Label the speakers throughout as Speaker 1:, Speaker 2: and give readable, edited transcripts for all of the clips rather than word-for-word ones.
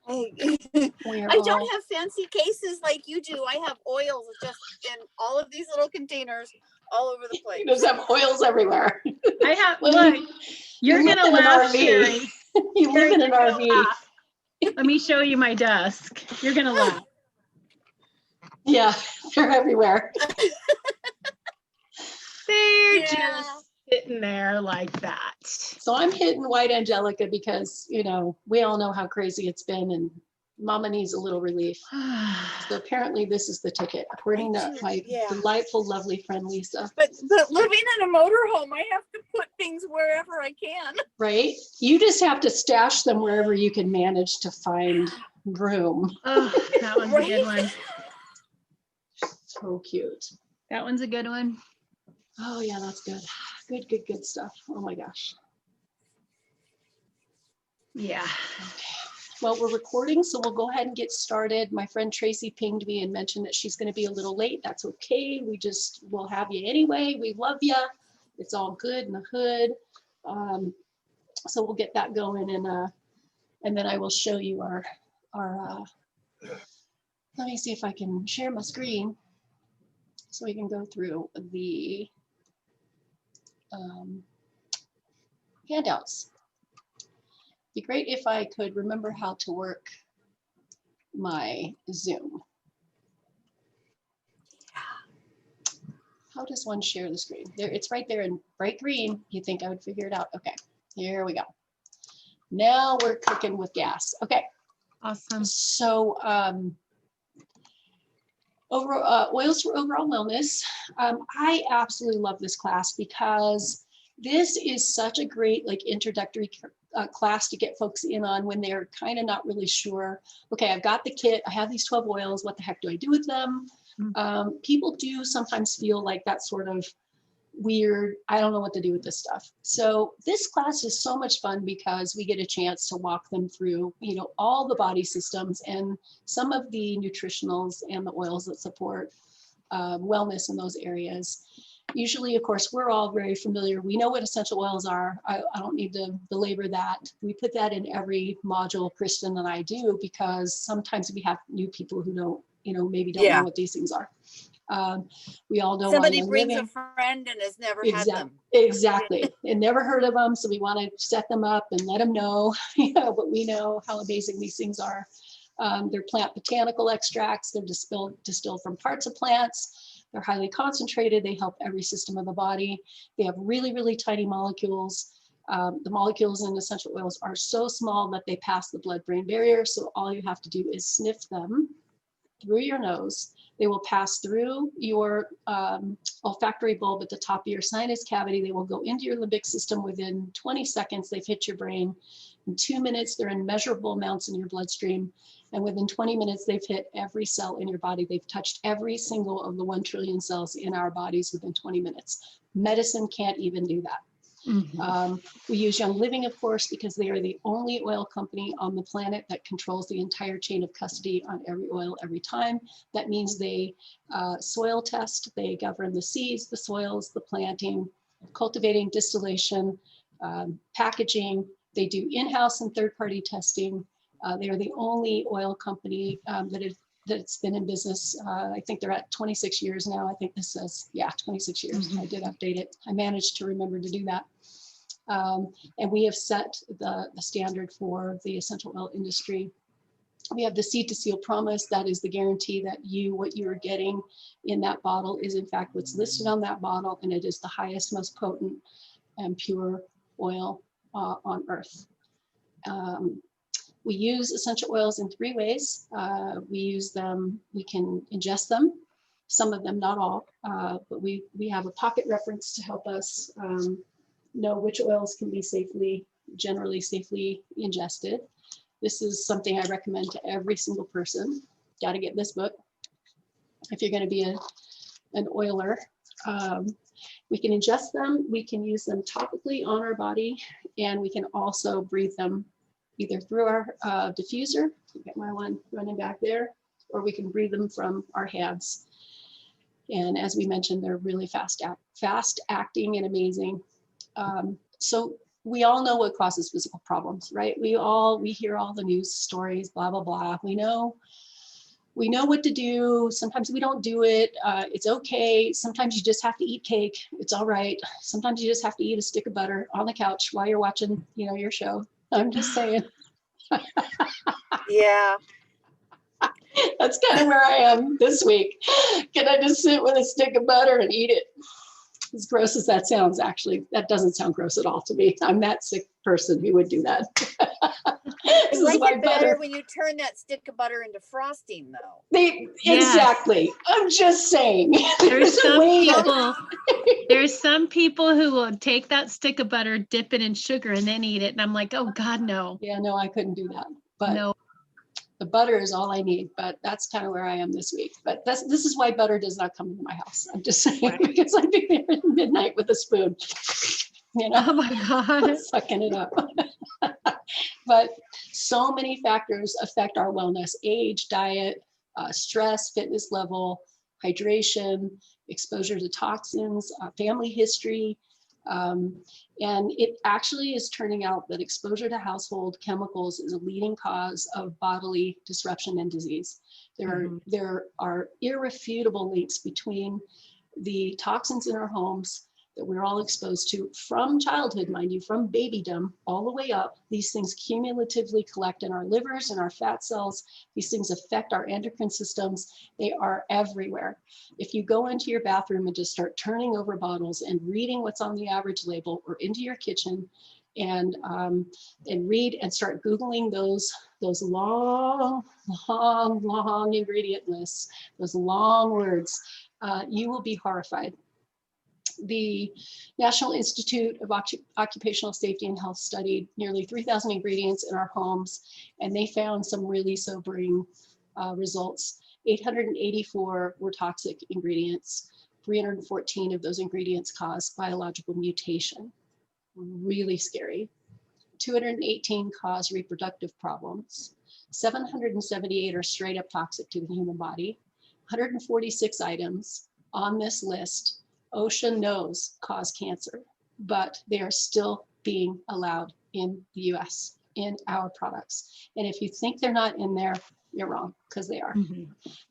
Speaker 1: I don't have fancy cases like you do. I have oils just in all of these little containers all over the place.
Speaker 2: You just have oils everywhere.
Speaker 3: I have, look, you're going to laugh, Sherry.
Speaker 2: You live in an RV.
Speaker 3: Let me show you my desk. You're going to laugh.
Speaker 2: Yeah, they're everywhere.
Speaker 3: They're just sitting there like that.
Speaker 2: So I'm hitting white Angelica because, you know, we all know how crazy it's been and Mama needs a little relief. So apparently this is the ticket, according to my delightful, lovely friend Lisa.
Speaker 1: But living in a motorhome, I have to put things wherever I can.
Speaker 2: Right? You just have to stash them wherever you can manage to find room.
Speaker 3: Oh, that one's a good one.
Speaker 2: So cute.
Speaker 3: That one's a good one.
Speaker 2: Oh yeah, that's good. Good stuff. Oh my gosh.
Speaker 3: Yeah.
Speaker 2: Okay. Well, we're recording, so we'll go ahead and get started. My friend Tracy pinged me and mentioned that she's going to be a little late. That's okay. We'll have you anyway. We love you. It's all good in the hood. So we'll get that going, and then I will show you our. Let me see if I can share my screen so we can go through the handouts. Be great if I could remember how to work my Zoom. How does one share the screen? There, it's right there in bright green. You think I would figure it out? Okay, here we go. Now we're cooking with gas. Okay.
Speaker 3: Awesome.
Speaker 2: So oils for overall wellness. I absolutely love this class because this is such a great introductory class to get folks in on when they're kind of not really sure. Okay, I've got the kit. I have these 12 oils. What the heck do I do with them? People do sometimes feel like that sort of weird, I don't know what to do with this stuff. So this class is so much fun because we get a chance to walk them through, you know, all the body systems and some of the nutritionals and the oils that support wellness in those areas. Usually, of course, we're all very familiar. We know what essential oils are. I don't need to belabor that. We put that in every module, Kristen and I do, because sometimes we have new people who don't, you know, maybe don't know what these things are. We all know
Speaker 1: somebody brings a friend and has never had them.
Speaker 2: Exactly. And never heard of them. So we want to set them up and let them know, you know, but we know how amazing these things are. They're plant botanical extracts. They're distilled from parts of plants. They're highly concentrated. They help every system of the body. They have really, really tiny molecules. The molecules in essential oils are so small that they pass the blood-brain barrier. So all you have to do is sniff them through your nose. They will pass through your olfactory bulb at the top of your sinus cavity. They will go into your limbic system within 20 seconds. They've hit your brain. In 2 minutes, they're in measurable amounts in your bloodstream. And within 20 minutes, they've hit every cell in your body. They've touched every single of the 1 trillion cells in our bodies within 20 minutes. Medicine can't even do that. We use Young Living, of course, because they are the only oil company on the planet that controls the entire chain of custody on every oil every time. That means they soil test, they govern the seeds, the soils, the planting, cultivating, distillation, packaging. They do in-house and third-party testing. They are the only oil company that's been in business. I think they're at 26 years now. I think this says, 26 years. I did update it. I managed to remember to do that. And we have set the standard for the essential oil industry. We have the seed to seal promise. That is the guarantee that what you are getting in that bottle is in fact what's listed on that bottle, and it is the highest, most potent and pure oil on earth. We use essential oils in 3 ways. We use them, we can ingest them, some of them, not all, but we have a pocket reference to help us know which oils can be generally safely ingested. This is something I recommend to every single person. Got to get this book if you're going to be an oiler. We can ingest them, we can use them topically on our body, and we can also breathe them either through our diffuser, get my one running back there, or we can breathe them from our hands. And as we mentioned, they're really fast acting and amazing. So we all know what causes physical problems, right? We hear all the news stories, blah, blah, blah. We know what to do. Sometimes we don't do it. It's okay. Sometimes you just have to eat cake. It's all right. Sometimes you just have to eat a stick of butter on the couch while you're watching, your show. I'm just saying.
Speaker 1: Yeah.
Speaker 2: That's kind of where I am this week. Can I just sit with a stick of butter and eat it? As gross as that sounds, actually, that doesn't sound gross at all to me. I'm that sick person who would do that.
Speaker 1: I like it better when you turn that stick of butter into frosting, though.
Speaker 2: Exactly. I'm just saying.
Speaker 3: There's some people who will take that stick of butter, dip it in sugar, and then eat it. And I'm like, oh God, no.
Speaker 2: Yeah, no, I couldn't do that. But
Speaker 3: no.
Speaker 2: The butter is all I need, but that's kind of where I am this week. But this is why butter does not come into my house. I'm just saying, because I'd be there at midnight with a spoon,
Speaker 3: Oh my God.
Speaker 2: sucking it up. But so many factors affect our wellness: age, diet, stress, fitness level, hydration, exposure to toxins, family history. And it actually is turning out that exposure to household chemicals is a leading cause of bodily disruption and disease. There are irrefutable links between the toxins in our homes that we're all exposed to from childhood, mind you, from babydom all the way up. These things cumulatively collect in our livers and our fat cells. These things affect our endocrine systems. They are everywhere. If you go into your bathroom and just start turning over bottles and reading what's on the average label, or into your kitchen and read and start Googling those long ingredient lists, those long words, you will be horrified. The National Institute of Occupational Safety and Health studied nearly 3,000 ingredients in our homes, and they found some really sobering results. 884 were toxic ingredients. 314 of those ingredients caused biological mutation. Really scary. 218 cause reproductive problems. 778 are straight up toxic to the human body. 146 items on this list OSHA knows cause cancer, but they are still being allowed in the US in our products. And if you think they're not in there, you're wrong, because they are.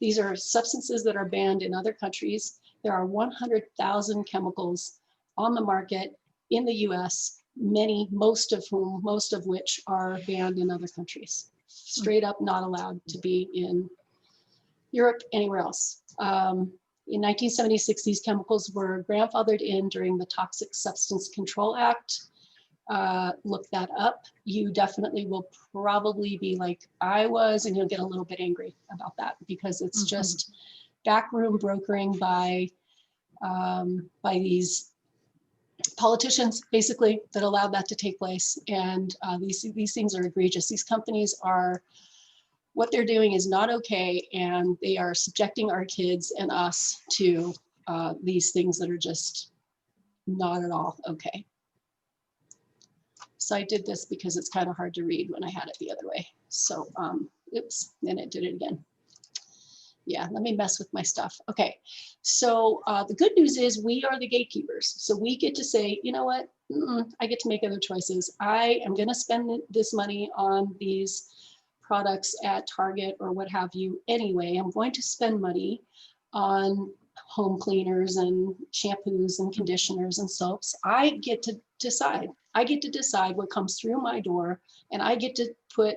Speaker 2: These are substances that are banned in other countries. There are 100,000 chemicals on the market in the US, most of which are banned in other countries. Straight up not allowed to be in Europe, anywhere else. In 1976, these chemicals were grandfathered in during the Toxic Substance Control Act. Look that up. You definitely will probably be like I was, and you'll get a little bit angry about that, because it's just backroom brokering by these politicians, basically, that allowed that to take place. And these things are egregious. These companies are, what they're doing is not okay, and they are subjecting our kids and us to these things that are just not at all okay. So I did this because it's kind of hard to read when I had it the other way. So oops, and it did it again. Yeah, let me mess with my stuff. Okay, so the good news is we are the gatekeepers. So we get to say, you know what, I get to make other choices. I am gonna spend this money on these products at Target or what have you anyway. I'm going to spend money on home cleaners and shampoos and conditioners and soaps. I get to decide. I get to decide what comes through my door, and I get to put,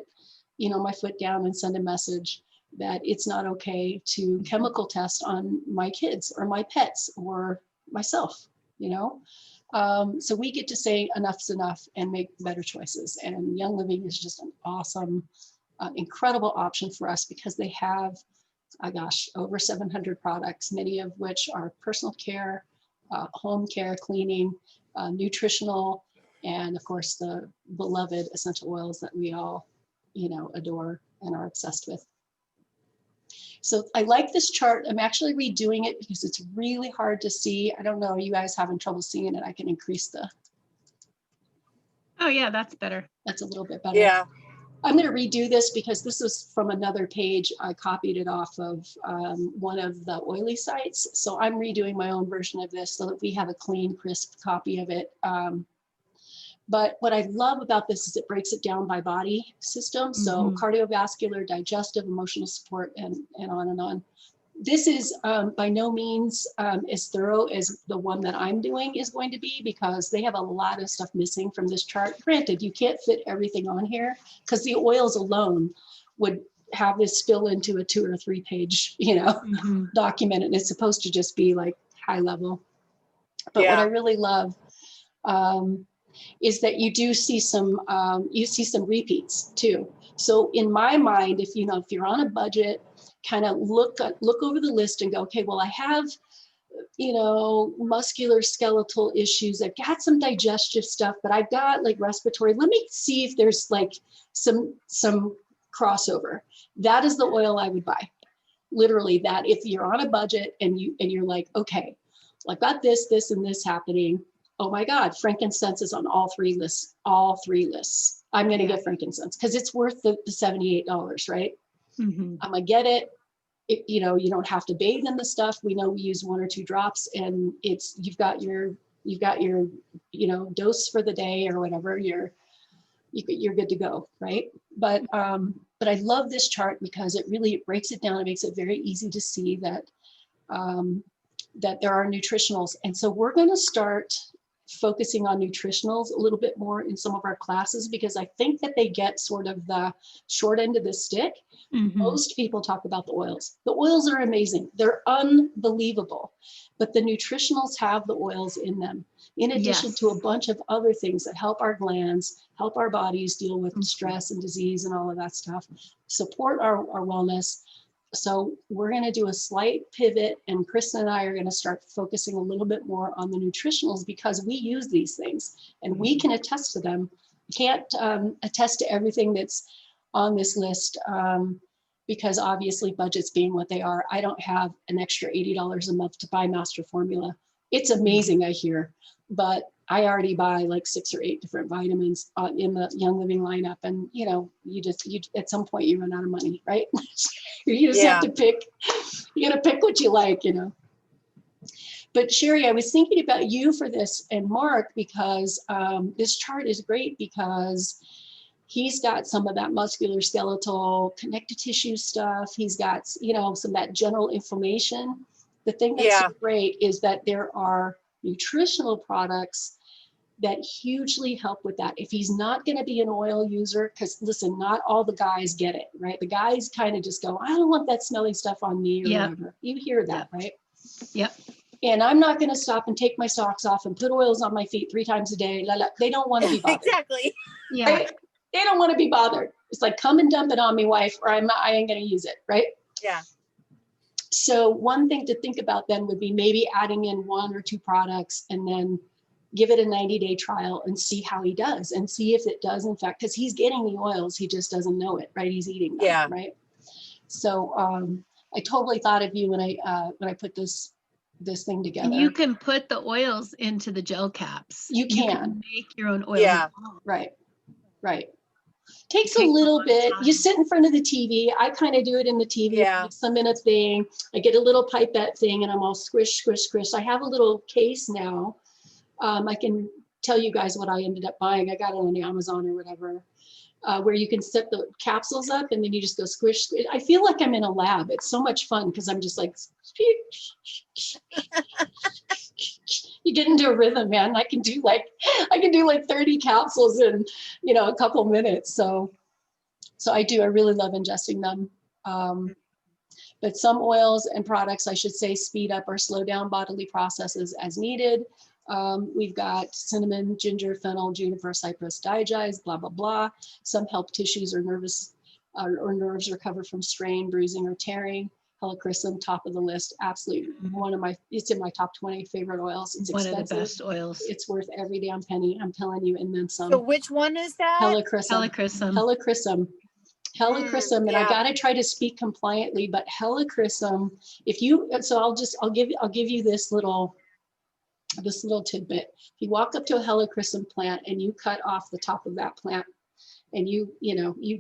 Speaker 2: my foot down and send a message that it's not okay to chemical test on my kids or my pets or myself, So we get to say enough's enough and make better choices. And Young Living is just an awesome, incredible option for us, because they have, over 700 products, many of which are personal care, home care, cleaning, nutritional, and of course the beloved essential oils that we all, adore and are obsessed with. So I like this chart. I'm actually redoing it because it's really hard to see. I don't know, are you guys having trouble seeing it? I can increase the.
Speaker 3: Oh yeah, that's better.
Speaker 2: That's a little bit better.
Speaker 1: Yeah.
Speaker 2: I'm going to redo this because this is from another page. I copied it off of one of the oily sites. So I'm redoing my own version of this so that we have a clean, crisp copy of it. But what I love about this is it breaks it down by body system. So cardiovascular, digestive, emotional support, and on and on. This is by no means as thorough as the one that I'm doing is going to be, because they have a lot of stuff missing from this chart. Granted, you can't fit everything on here because the oils alone would have this spill into a 2 or 3 page, document, and it's supposed to just be like high level. But what I really love is that you do see some repeats too. So in my mind, if you're on a budget, kind of look over the list and go, okay, well, I have, muscular skeletal issues. I've got some digestive stuff, but I've got like respiratory. Let me see if there's like some crossover. That is the oil I would buy. Literally that. If you're on a budget and you're like, okay, well, I've got this, and this happening. Oh my God, frankincense is on all 3 lists. All 3 lists. I'm going to get frankincense because it's worth the $78, right? I'm gonna get it. You don't have to bathe in the stuff. We know we use 1 or 2 drops, and you've got your dose for the day or whatever. You're good to go, right? But I love this chart because it really breaks it down. It makes it very easy to see that there are nutritionals, and so we're going to start focusing on nutritionals a little bit more in some of our classes, because I think that they get sort of the short end of the stick. Most people talk about the oils. The oils are amazing. They're unbelievable, but the nutritionals have the oils in them, in addition to a bunch of other things that help our glands, help our bodies deal with stress and disease and all of that stuff, support our wellness. So we're going to do a slight pivot, and Kristen and I are going to start focusing a little bit more on the nutritionals, because we use these things and we can attest to them. Can't attest to everything that's on this list because obviously budgets being what they are, I don't have an extra $80 a month to buy Master Formula. It's amazing, I hear, but I already buy like 6 or 8 different vitamins in the Young Living lineup, and you at some point you run out of money, right? You just have to pick. You got to pick what you like, But Sherry, I was thinking about you for this, and Mark, because this chart is great because he's got some of that musculoskeletal connective tissue stuff. He's got, some of that general inflammation. The thing that's so great is that there are nutritional products that hugely help with that. If he's not going to be an oil user, because listen, not all the guys get it, right? The guys kind of just go, I don't want that smelly stuff on me or whatever. You hear that, right?
Speaker 3: Yep.
Speaker 2: And I'm not going to stop and take my socks off and put oils on my feet 3 times a day. They don't want to be bothered.
Speaker 1: Exactly.
Speaker 3: Yeah.
Speaker 2: Right? They don't want to be bothered. It's like, come and dump it on me, wife, or I ain't going to use it, right?
Speaker 1: Yeah.
Speaker 2: So one thing to think about then would be maybe adding in 1 or 2 products and then give it a 90-day trial and see how he does, and see if it does, in fact, because he's getting the oils, he just doesn't know it, right? He's eating them, right? So I totally thought of you when I put this thing together.
Speaker 3: And you can put the oils into the gel caps.
Speaker 2: You can
Speaker 3: make your own oil.
Speaker 1: Yeah.
Speaker 2: Right. Takes a little bit. You sit in front of the TV. I kind of do it in the TV.
Speaker 1: Yeah.
Speaker 2: It's a minute thing. I get a little pipette thing and I'm all squish, squish, squish. I have a little case now. I can tell you guys what I ended up buying. I got it on Amazon or whatever, where you can set the capsules up and then you just go squish, squish. I feel like I'm in a lab. It's so much fun because I'm just like, you get into a rhythm, man. I can do like 30 capsules in, a couple minutes. So I really love ingesting them. But some oils and products, I should say, speed up or slow down bodily processes as needed. We've got cinnamon, ginger, fennel, juniper, cypress, digize, blah, blah, blah. Some help tissues or nerves recover from strain, bruising, or tearing. Helichrysum, top of the list. Absolutely it's in my top 20 favorite oils. It's expensive.
Speaker 3: One of the best oils.
Speaker 2: It's worth every damn penny. I'm telling you, and then some.
Speaker 1: So which one is that?
Speaker 2: Helichrysum. And I got to try to speak compliantly, but helichrysum, I'll give you this little tidbit. If you walk up to a helichrysum plant and you cut off the top of that plant and you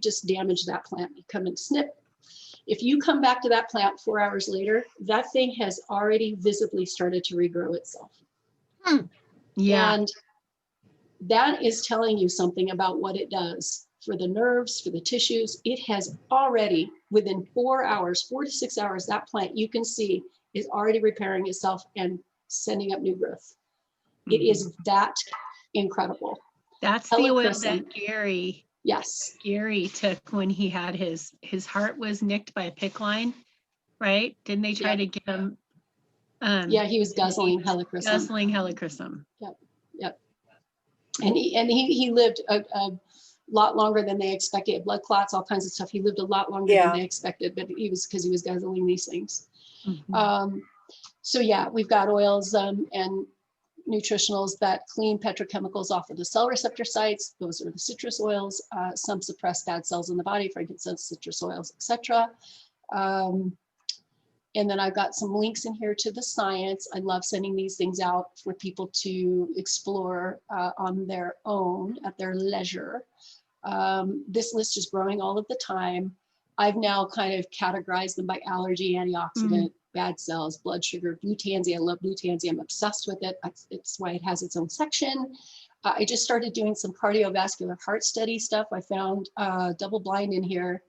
Speaker 2: just damage that plant, you come and snip. If you come back to that plant 4 hours later, that thing has already visibly started to regrow itself.
Speaker 3: Yeah.
Speaker 2: And that is telling you something about what it does for the nerves, for the tissues. It has already, within 4 hours, 4 to 6 hours, that plant you can see is already repairing itself and sending up new growth. It is that incredible.
Speaker 3: That's the oil
Speaker 2: Helichrysum.
Speaker 3: that
Speaker 2: Yes.
Speaker 3: Gary took when he had his heart was nicked by a PICC line, right? Didn't they try to get him?
Speaker 2: Yeah, he was guzzling helichrysum.
Speaker 3: Guzzling helichrysum.
Speaker 2: Yep. And he lived a lot longer than they expected. Blood clots, all kinds of stuff. He lived a lot longer than they expected, but he was because he was guzzling these things. So yeah, we've got oils and nutritionals that clean petrochemicals off of the cell receptor sites. Those are the citrus oils. Some suppress bad cells in the body, frankincense, citrus oils, etc. And then I've got some links in here to the science. I love sending these things out for people to explore on their own at their leisure. This list is growing all of the time. I've now kind of categorized them by allergy, antioxidant, bad cells, blood sugar, blue tansy. I love blue tansy. I'm obsessed with it. It's why it has its own section. I just started doing some cardiovascular heart study stuff. I found double blind in here.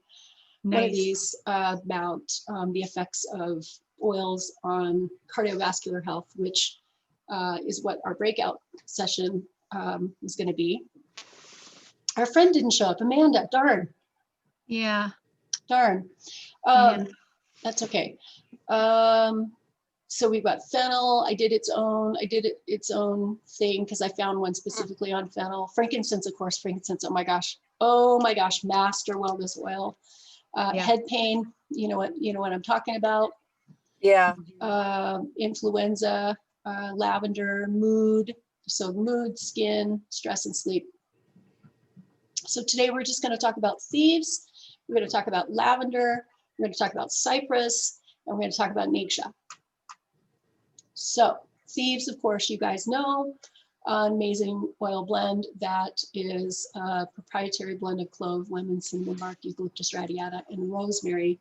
Speaker 3: Nice.
Speaker 2: One of these about the effects of oils on cardiovascular health, which is what our breakout session is going to be. Our friend didn't show up, Amanda, darn.
Speaker 3: Yeah.
Speaker 2: Darn.
Speaker 3: Yeah.
Speaker 2: That's okay. So we've got fennel. I did its own thing because I found one specifically on fennel. Frankincense, of course, frankincense. Oh my gosh, master wellness oil. Head pain, you know what I'm talking about.
Speaker 1: Yeah.
Speaker 2: Influenza, lavender, mood. So mood, skin, stress, and sleep. So today we're just going to talk about thieves. We're going to talk about lavender. We're going to talk about cypress, and we're going to talk about nightsha. So thieves, of course, you guys know, an amazing oil blend that is a proprietary blend of clove, lemon, cinnamon bark, eucalyptus radiata, and rosemary.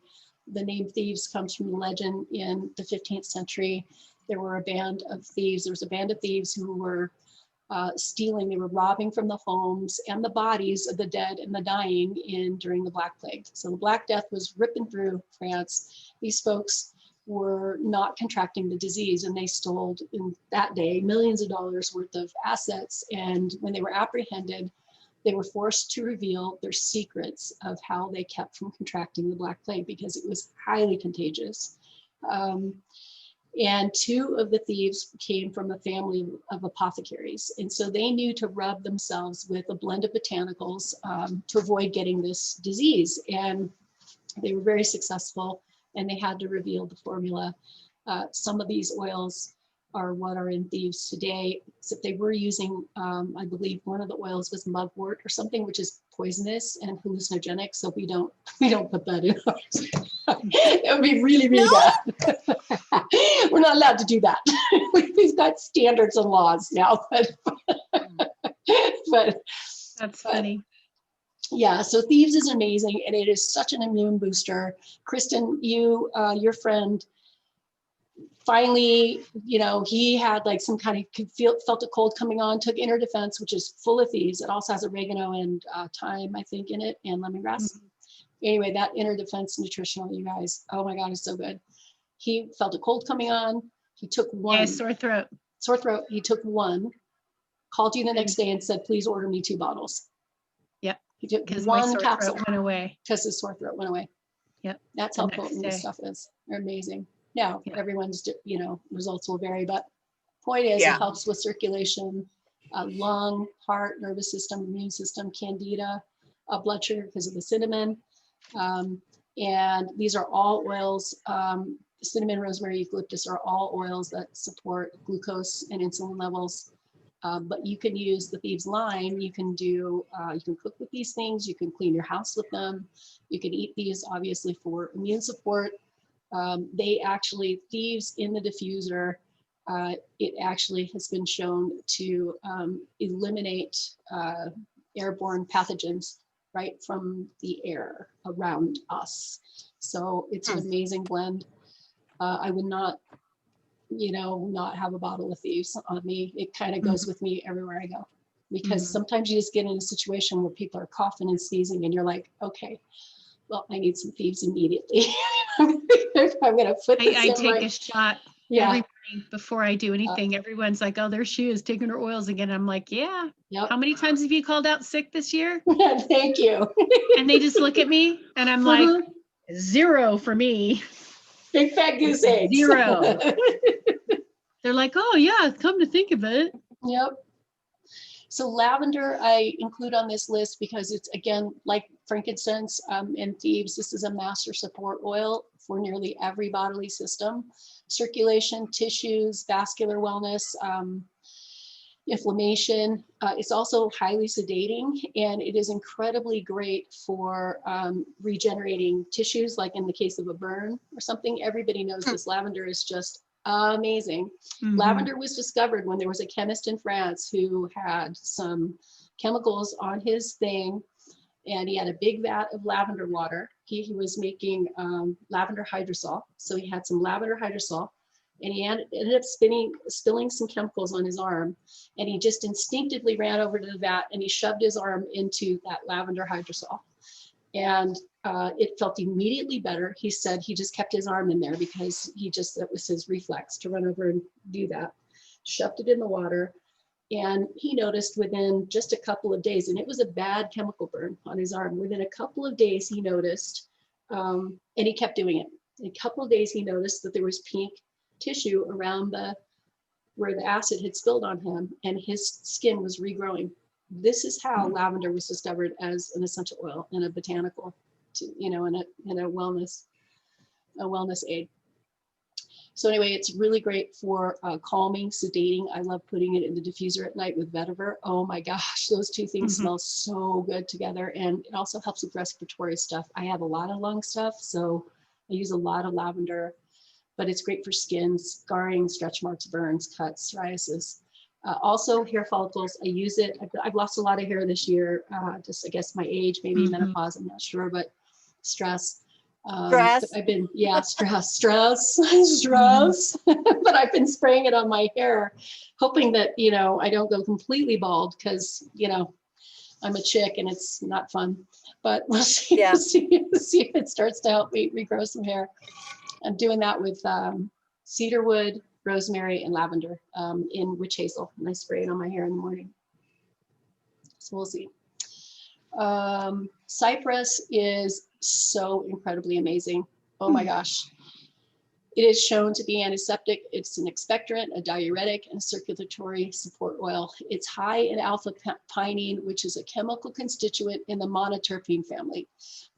Speaker 2: The name thieves comes from the legend in the 15th century. There were a band of thieves. There was a band of thieves who were stealing. They were robbing from the homes and the bodies of the dead and the dying during the Black Plague. So the Black Death was ripping through France. These folks were not contracting the disease, and they stole in that day millions of dollars worth of assets. And when they were apprehended, they were forced to reveal their secrets of how they kept from contracting the Black Plague because it was highly contagious. And two of the thieves came from a family of apothecaries. And so they knew to rub themselves with a blend of botanicals to avoid getting this disease. And they were very successful, and they had to reveal the formula. Some of these oils are what are in thieves today, except they were using, I believe one of the oils was mugwort or something, which is poisonous and hallucinogenic. So we don't put that in ours. It would be really, really bad. We're not allowed to do that. We've got standards and laws now, but
Speaker 3: That's funny.
Speaker 2: Yeah, so thieves is amazing, and it is such an immune booster. Kristen, your friend, finally, he had like some kind of felt a cold coming on, took Inner Defense, which is full of thieves. It also has oregano and thyme, I think, in it, and lemongrass. Anyway, that Inner Defense nutritional, you guys, oh my God, it's so good. He felt a cold coming on. He took one.
Speaker 3: Yeah, sore throat.
Speaker 2: Sore throat. He took one, called you the next day and said, please order me 2 bottles.
Speaker 3: Yep.
Speaker 2: He took
Speaker 3: because
Speaker 2: one
Speaker 3: my sore
Speaker 2: capsule.
Speaker 3: throat went away.
Speaker 2: Because his sore throat went away.
Speaker 3: Yep.
Speaker 2: That's how potent this stuff is. They're amazing. Now, everyone's, results will vary, but point is, it helps with circulation, lung, heart, nervous system, immune system, candida, blood sugar because of the cinnamon. And these are all oils. Cinnamon, rosemary, eucalyptus are all oils that support glucose and insulin levels. But you can use the thieves line. You can cook with these things. You can clean your house with them. You can eat these obviously for immune support. Thieves in the diffuser, it actually has been shown to eliminate airborne pathogens right from the air around us. So it's an amazing blend. I would not have a bottle of thieves on me. It kind of goes with me everywhere I go. because sometimes you just get in a situation where people are coughing and sneezing and you're like, okay, well, I need some thieves immediately. I'm going to put this
Speaker 3: I
Speaker 2: in
Speaker 3: take
Speaker 2: right.
Speaker 3: a shot
Speaker 2: Yeah.
Speaker 3: every morning before I do anything. Everyone's like, oh, there she is taking her oils again. I'm like, yeah.
Speaker 2: Yep.
Speaker 3: How many times have you called out sick this year?
Speaker 2: Thank you.
Speaker 3: And they just look at me and I'm like, 0 for me.
Speaker 2: Big fat goose eggs.
Speaker 3: 0. They're like, oh yeah, come to think of it.
Speaker 2: Yep. So lavender I include on this list because it's, again, like frankincense and thieves, this is a master support oil for nearly every bodily system: circulation, tissues, vascular wellness, inflammation. It's also highly sedating, and it is incredibly great for regenerating tissues, like in the case of a burn or something. Everybody knows this lavender is just amazing. Lavender was discovered when there was a chemist in France who had some chemicals on his thing, and he had a big vat of lavender water. He was making lavender hydrosol. So he had some lavender hydrosol, and he ended up spilling some chemicals on his arm, and he just instinctively ran over to the vat and he shoved his arm into that lavender hydrosol. And it felt immediately better. He said he just kept his arm in there because that was his reflex to run over and do that. Shoved it in the water, and he noticed within just a couple of days, and it was a bad chemical burn on his arm. Within a couple of days, he noticed, and he kept doing it. In a couple of days, he noticed that there was pink tissue around where the acid had spilled on him, and his skin was regrowing. This is how lavender was discovered as an essential oil and a botanical, and a wellness aid. So anyway, it's really great for calming, sedating. I love putting it in the diffuser at night with vetiver. Oh my gosh, those two things smell so good together. And it also helps with respiratory stuff. I have a lot of lung stuff, so I use a lot of lavender, but it's great for skin, scarring, stretch marks, burns, cuts, psoriasis. Also hair follicles, I use it. I've lost a lot of hair this year, just I guess my age, maybe menopause, I'm not sure, but stress.
Speaker 1: Stress.
Speaker 2: But I've been, stress. But I've been spraying it on my hair, hoping that, I don't go completely bald because, I'm a chick and it's not fun, but we'll see,
Speaker 1: Yeah.
Speaker 2: see if it starts to help me regrow some hair. I'm doing that with cedarwood, rosemary, and lavender in witch hazel, and I spray it on my hair in the morning. So we'll see. Cypress is so incredibly amazing. Oh my gosh. It is shown to be antiseptic. It's an expectorant, a diuretic, and a circulatory support oil. It's high in alpha pinene, which is a chemical constituent in the monoterpene family.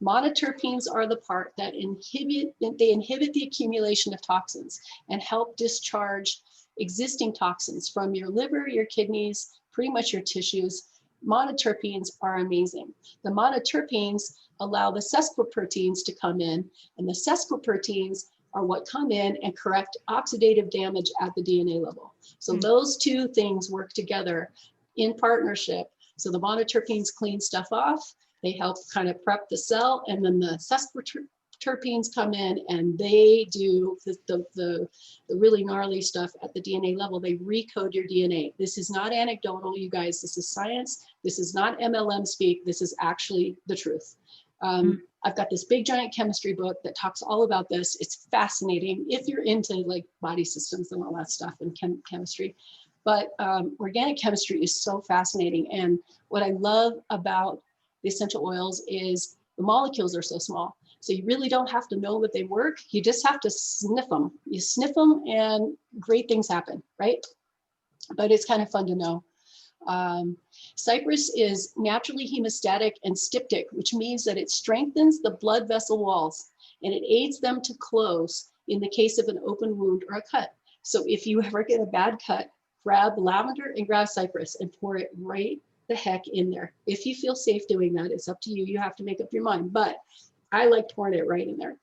Speaker 2: Monoterpenes are the part that inhibit the accumulation of toxins and help discharge existing toxins from your liver, your kidneys, pretty much your tissues. Monoterpenes are amazing. The monoterpenes allow the sesquiproteins to come in, and the sesquiproteins are what come in and correct oxidative damage at the DNA level. So those two things work together in partnership. So the monoterpenes clean stuff off, they help kind of prep the cell, and then the sesquiterpenes come in and they do the really gnarly stuff at the DNA level. They recode your DNA. This is not anecdotal, you guys. This is science. This is not MLM speak. This is actually the truth. I've got this big giant chemistry book that talks all about this. It's fascinating if you're into like body systems and all that stuff and chemistry. But organic chemistry is so fascinating. And what I love about the essential oils is the molecules are so small. So you really don't have to know that they work. You just have to sniff them. You sniff them and great things happen, right? But it's kind of fun to know. Cypress is naturally hemostatic and styptic, which means that it strengthens the blood vessel walls and it aids them to close in the case of an open wound or a cut. So if you ever get a bad cut, grab lavender and grab cypress and pour it right the heck in there. If you feel safe doing that, it's up to you. You have to make up your mind, but I like pouring it right in there.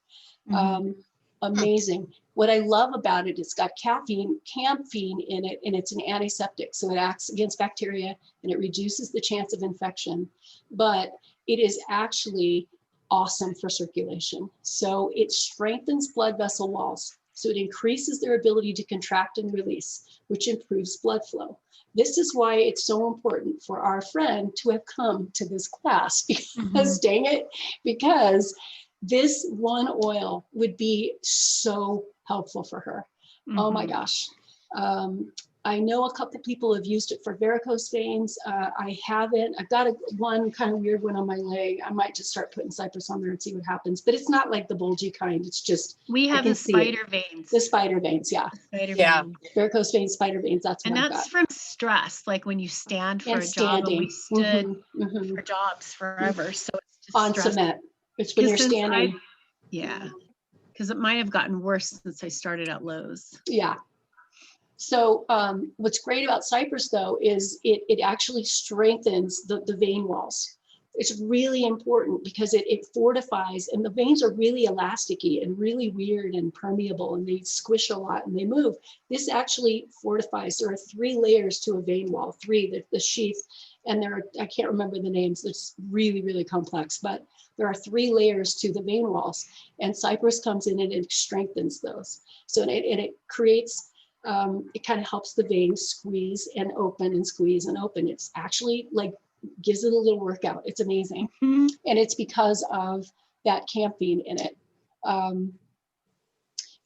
Speaker 2: Amazing. What I love about it, it's got camphene in it, and it's an antiseptic. So it acts against bacteria and it reduces the chance of infection, but it is actually awesome for circulation. So it strengthens blood vessel walls. So it increases their ability to contract and release, which improves blood flow. This is why it's so important for our friend to have come to this class, because dang it, because this one oil would be so helpful for her. Oh my gosh. I know a couple people have used it for varicose veins. I haven't. I've got one kind of weird one on my leg. I might just start putting cypress on there and see what happens. But it's not like the bulgy kind. It's just,
Speaker 3: we have the spider veins.
Speaker 2: The spider veins, yeah.
Speaker 3: Spider veins.
Speaker 2: Varicose veins, spider veins. That's what
Speaker 3: and
Speaker 2: I've
Speaker 3: that's
Speaker 2: got.
Speaker 3: from stress, like when you stand for
Speaker 2: And
Speaker 3: a job, and we
Speaker 2: standing.
Speaker 3: stood for jobs forever. So it's just
Speaker 2: On
Speaker 3: stress.
Speaker 2: cement. It's when you're
Speaker 3: Since
Speaker 2: standing.
Speaker 3: Yeah, because it might have gotten worse since I started at Lowe's.
Speaker 2: Yeah. So what's great about cypress, though, is it actually strengthens the vein walls. It's really important because it fortifies, and the veins are really elasticy and really weird and permeable, and they squish a lot and they move. This actually fortifies. There are 3 layers to a vein wall, 3, the sheath, and there are, I can't remember the names. It's really, really complex, but there are 3 layers to the vein walls, and cypress comes in and it strengthens those. So it creates, it kind of helps the veins squeeze and open and squeeze and open. It's actually like gives it a little workout. It's amazing. And it's because of that camping in it. And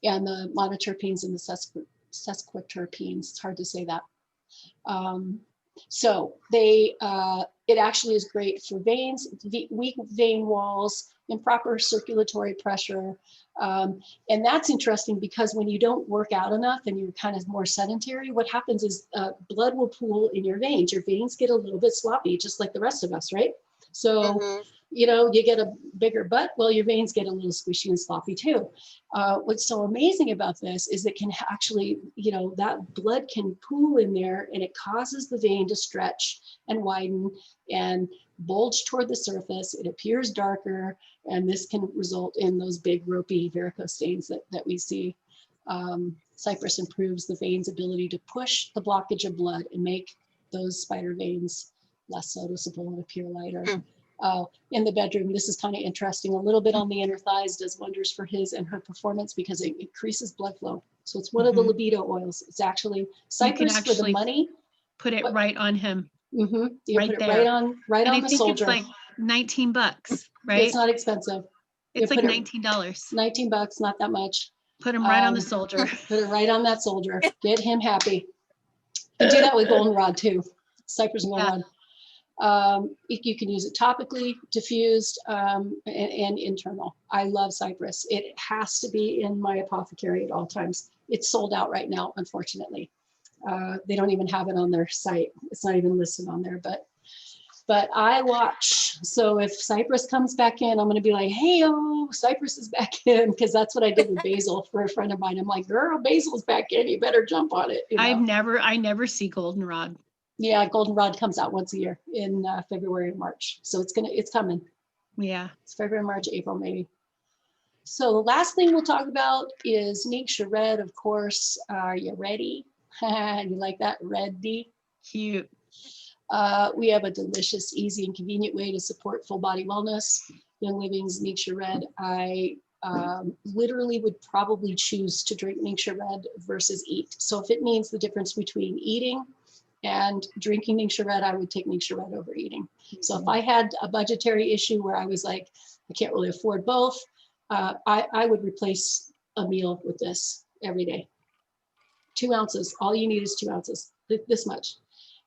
Speaker 2: the monoterpenes and the sesquiterpenes, it's hard to say that. So it actually is great for veins, weak vein walls, improper circulatory pressure. And that's interesting because when you don't work out enough and you're kind of more sedentary, what happens is blood will pool in your veins. Your veins get a little bit sloppy, just like the rest of us, right? So, you know, you get a bigger butt, well, your veins get a little squishy and sloppy too. What's so amazing about this is it can actually, you know, that blood can pool in there and it causes the vein to stretch and widen and bulge toward the surface. It appears darker, and this can result in those big ropey varicose stains that we see. Cypress improves the vein's ability to push the blockage of blood and make those spider veins less noticeable and appear lighter. In the bedroom, this is kind of interesting. A little bit on the inner thighs does wonders for his and her performance because it increases blood flow. So it's one of the libido oils. It's actually cypress for the money.
Speaker 3: Put it right on him.
Speaker 2: You
Speaker 3: right
Speaker 2: put it
Speaker 3: there.
Speaker 2: right
Speaker 3: and
Speaker 2: on the soldier.
Speaker 3: It's like $19, right?
Speaker 2: It's not expensive.
Speaker 3: It's like $19.
Speaker 2: $19, not that much.
Speaker 3: Put him right on the soldier.
Speaker 2: Put it right on that soldier. Get him happy. You do that with goldenrod too. Cypress and goldenrod. You can use it topically, diffused, and internal. I love cypress. It has to be in my apothecary at all times. It's sold out right now, unfortunately. They don't even have it on their site. It's not even listed on there, but I watch. So if cypress comes back in, I'm going to be like, hey, oh, cypress is back in, because that's what I did with basil for a friend of mine. I'm like, girl, basil's back in. You better jump on it. You know?
Speaker 3: I never see goldenrod.
Speaker 2: Yeah, goldenrod comes out once a year in February and March. So it's coming.
Speaker 3: Yeah.
Speaker 2: It's February, March, April, maybe. So the last thing we'll talk about is Ningxia Red, of course. Are you ready? You like that? Ready?
Speaker 3: Cute.
Speaker 2: We have a delicious, easy, and convenient way to support full body wellness. Young Living's Ningxia Red. I literally would probably choose to drink Ningxia Red versus eat. So if it means the difference between eating and drinking Ningxia Red, I would take Ningxia Red over eating. So if I had a budgetary issue where I was like, I can't really afford both, I would replace a meal with this every day. 2 ounces. All you need is 2 ounces. This much.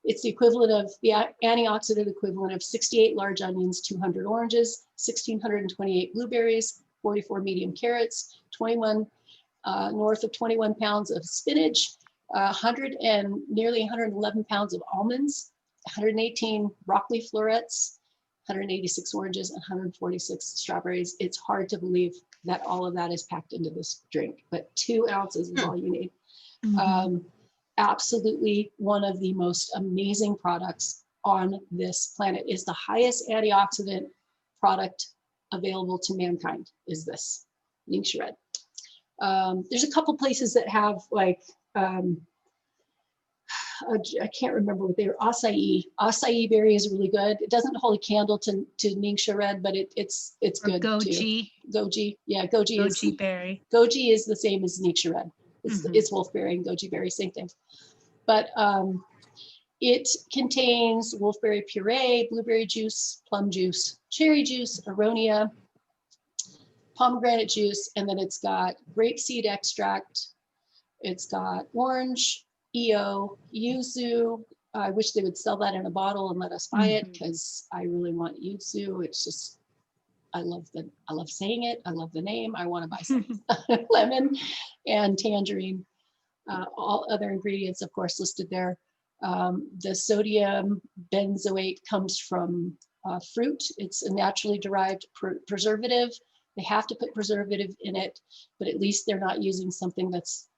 Speaker 2: It's the equivalent of the antioxidant equivalent of 68 large onions, 200 oranges, 1,628 blueberries, 44 medium carrots, 21 north of 21 pounds of spinach, 100 and nearly 111 pounds of almonds, 118 broccoli florets, 186 oranges, and 146 strawberries. It's hard to believe that all of that is packed into this drink, but 2 ounces is all you need. Absolutely one of the most amazing products on this planet. Is the highest antioxidant product available to mankind is this Ningxia Red. There's a couple places that have like I can't remember what they were. Acai berry is really good. It doesn't hold a candle to Ningxia red, but it's
Speaker 3: Or
Speaker 2: good too.
Speaker 3: goji,
Speaker 2: Goji, yeah, goji
Speaker 3: goji berry.
Speaker 2: is the same as Ningxia red. It's wolfberry and goji berry, same thing. But it contains wolfberry puree, blueberry juice, plum juice, cherry juice, aronia, pomegranate juice, and then it's got grapeseed extract. It's got orange, EO, yuzu. I wish they would sell that in a bottle and let us buy it, because I really want yuzu. It's just, I love saying it. I love the name. I want to buy some. Lemon and tangerine. All other ingredients, of course, listed there. The sodium benzoate comes from fruit. It's a naturally derived preservative. They have to put preservative in it, but at least they're not using something that's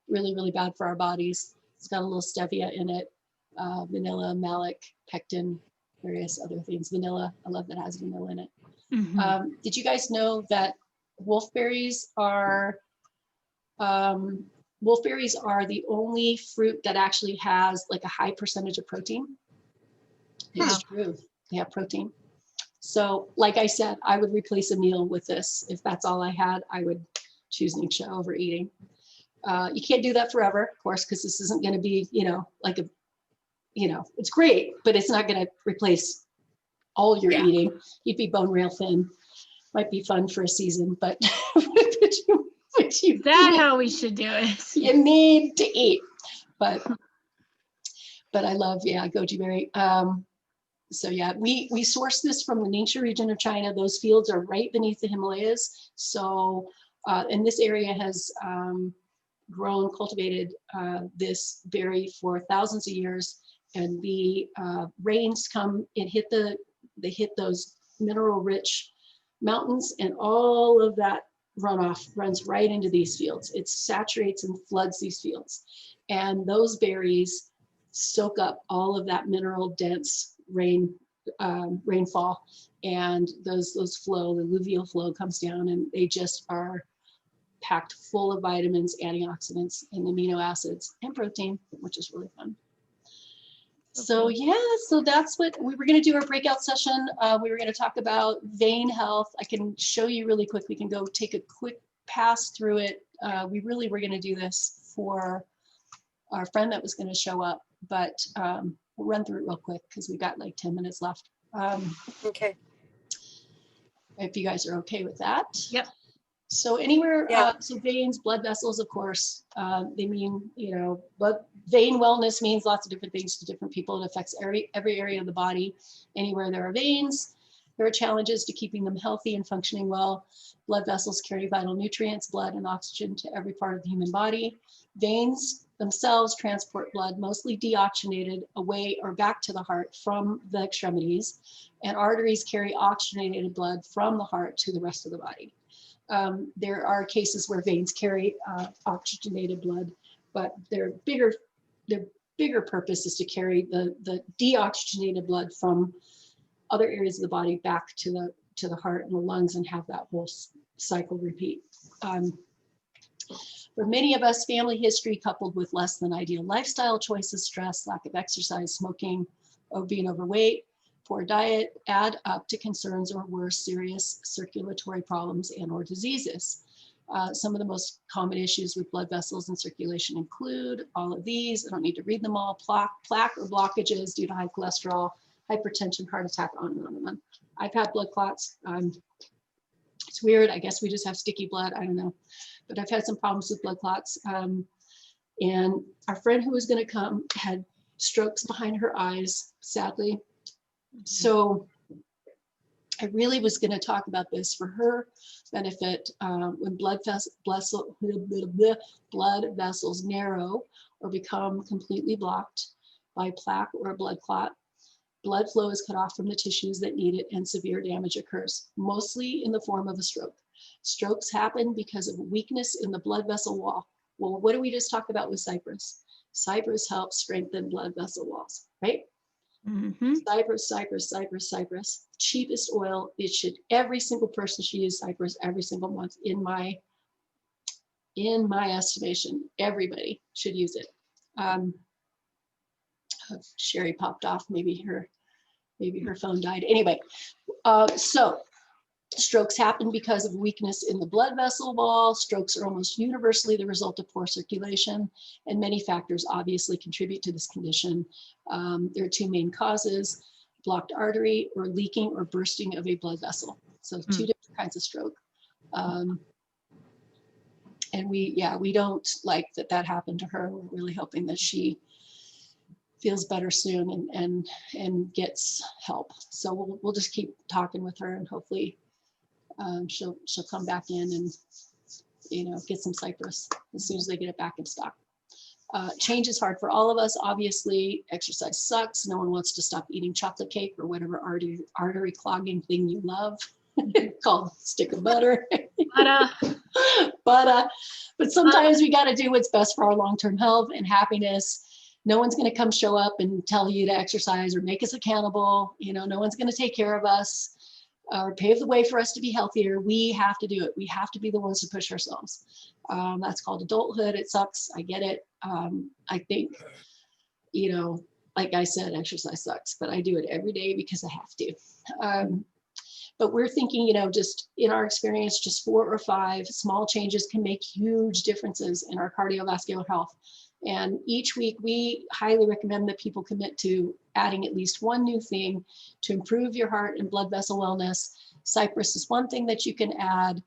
Speaker 2: really, really bad for our bodies. It's got a little stevia in it, vanilla, malic, pectin, various other things. Vanilla, I love that it has vanilla in it. Did you guys know that wolfberries are the only fruit that actually has like a high percentage of protein? It's true. They have protein. So like I said, I would replace a meal with this. If that's all I had, I would choose Ningxia over eating. You can't do that forever, of course, because this isn't going to be, like it's great, but it's not going to replace all your eating. You'd be bone rail thin. Might be fun for a season, but
Speaker 3: Is that how we should do it?
Speaker 2: You need to eat, but I love, goji berry. So yeah, we source this from the Ningxia region of China. Those fields are right beneath the Himalayas. So, and this area has grown, cultivated this berry for thousands of years. And the rains come and they hit those mineral-rich mountains, and all of that runoff runs right into these fields. It saturates and floods these fields. And those berries soak up all of that mineral dense rainfall, and those flow, the alluvial flow comes down, and they just are packed full of vitamins, antioxidants, and amino acids and protein, which is really fun. So yeah, so that's what we were going to do our breakout session. We were going to talk about vein health. I can show you really quick. We can go take a quick pass through it. We really were going to do this for our friend that was going to show up, but we'll run through it real quick because we got like 10 minutes left.
Speaker 1: Okay.
Speaker 2: If you guys are okay with that.
Speaker 3: Yep.
Speaker 2: So anywhere, so veins, blood vessels, of course, they mean, but vein wellness means lots of different things to different people. It affects every area of the body. Anywhere there are veins, there are challenges to keeping them healthy and functioning well. Blood vessels carry vital nutrients, blood, and oxygen to every part of the human body. Veins themselves transport blood, mostly deoxygenated, away or back to the heart from the extremities. And arteries carry oxygenated blood from the heart to the rest of the body. There are cases where veins carry oxygenated blood, but their bigger purpose is to carry the deoxygenated blood from other areas of the body back to the heart and the lungs, and have that whole cycle repeat. For many of us, family history coupled with less than ideal lifestyle choices, stress, lack of exercise, smoking, or being overweight, poor diet add up to concerns or worse, serious circulatory problems and or diseases. Some of the most common issues with blood vessels and circulation include all of these. I don't need to read them all. Plaque or blockages due to high cholesterol, hypertension, heart attack, on and on and on. I've had blood clots. It's weird. I guess we just have sticky blood. I don't know. But I've had some problems with blood clots. And our friend who was going to come had strokes behind her eyes, sadly. So I really was going to talk about this for her benefit. When blood vessels narrow or become completely blocked by plaque or a blood clot, blood flow is cut off from the tissues that need it, and severe damage occurs, mostly in the form of a stroke. Strokes happen because of weakness in the blood vessel wall. Well, what did we just talk about with cypress? Cypress helps strengthen blood vessel walls, right?
Speaker 3: Mm-hmm.
Speaker 2: Cypress, cheapest oil. Every single person should use cypress every single month. In my estimation, everybody should use it. Sherry popped off. Maybe her phone died. Anyway, so strokes happen because of weakness in the blood vessel wall. Strokes are almost universally the result of poor circulation, and many factors obviously contribute to this condition. There are two main causes: blocked artery or leaking or bursting of a blood vessel. So two different kinds of stroke. And we don't like that happened to her. We're really hoping that she feels better soon and gets help. So we'll just keep talking with her, and hopefully she'll come back in and, you know, get some Cypress as soon as they get it back in stock. Change is hard for all of us. Obviously, exercise sucks. No one wants to stop eating chocolate cake or whatever artery clogging thing you love, called stick of butter. But sometimes we got to do what's best for our long-term health and happiness. No one's going to come show up and tell you to exercise or make us accountable. You know, no one's going to take care of us or pave the way for us to be healthier. We have to do it. We have to be the ones to push ourselves. That's called adulthood. It sucks. I get it. I think, you know, like I said, exercise sucks, but I do it every day because I have to. But we're thinking, you know, just in our experience, just 4 or 5 small changes can make huge differences in our cardiovascular health. And each week we highly recommend that people commit to adding at least one new thing to improve your heart and blood vessel wellness. Cypress is one thing that you can add,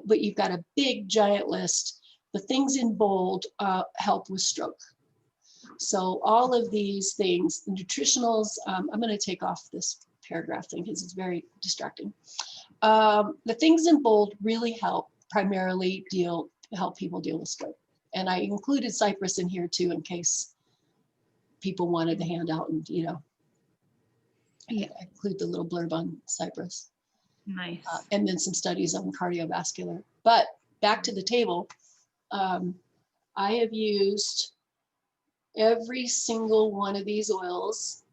Speaker 2: but you've got a big giant list. The things in bold help with stroke. So all of these things, the nutritionals, I'm going to take off this paragraph thing because it's very distracting. The things in bold really help primarily help people deal with stroke. And I included Cypress in here too, in case people wanted the handout, and, you know, I include the little blurb on Cypress.
Speaker 3: Nice.
Speaker 2: And then some studies on cardiovascular. But back to the table, I have used every single one of these oils.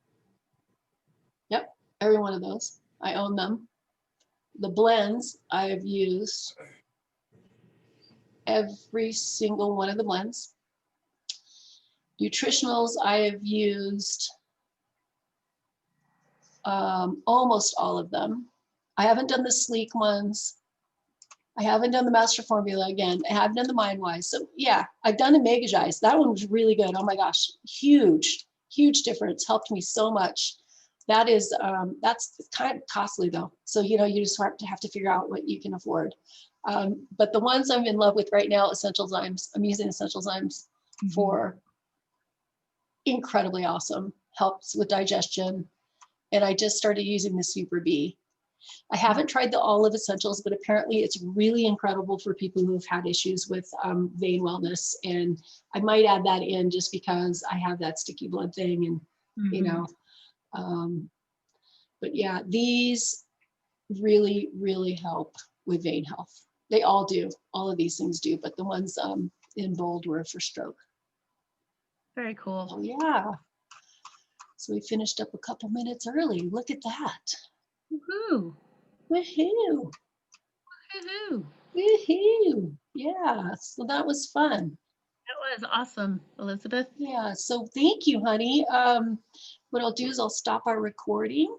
Speaker 2: Yep, every one of those. I own them. The blends, I have used every single one of the blends. Nutritionals, I have used almost all of them. I haven't done the sleek ones. I haven't done the master formula again. I have done the MindWise. So yeah, I've done the Megagize. That one was really good. Oh my gosh, huge difference. Helped me so much. That is, that's kind of costly though. So, you know, you just have to figure out what you can afford. But the ones I'm in love with right now, Essential Zymes, I'm using Essential Zymes for incredibly awesome, helps with digestion. And I just started using the Super B. I haven't tried the Olive Essentials, but apparently it's really incredible for people who've had issues with vein wellness. And I might add that in just because I have that sticky blood thing, and, you know, but yeah, these really, really help with vein health. They all do. All of these things do, but the ones in bold were for stroke.
Speaker 3: Very cool.
Speaker 2: Oh yeah. So we finished up a couple minutes early. Look at that.
Speaker 3: Woohoo.
Speaker 2: Woohoo.
Speaker 3: Woohoo.
Speaker 2: Woohoo. Yeah, so that was fun.
Speaker 3: That was awesome, Elizabeth.
Speaker 2: Yeah, so thank you, honey. What I'll do is I'll stop our recording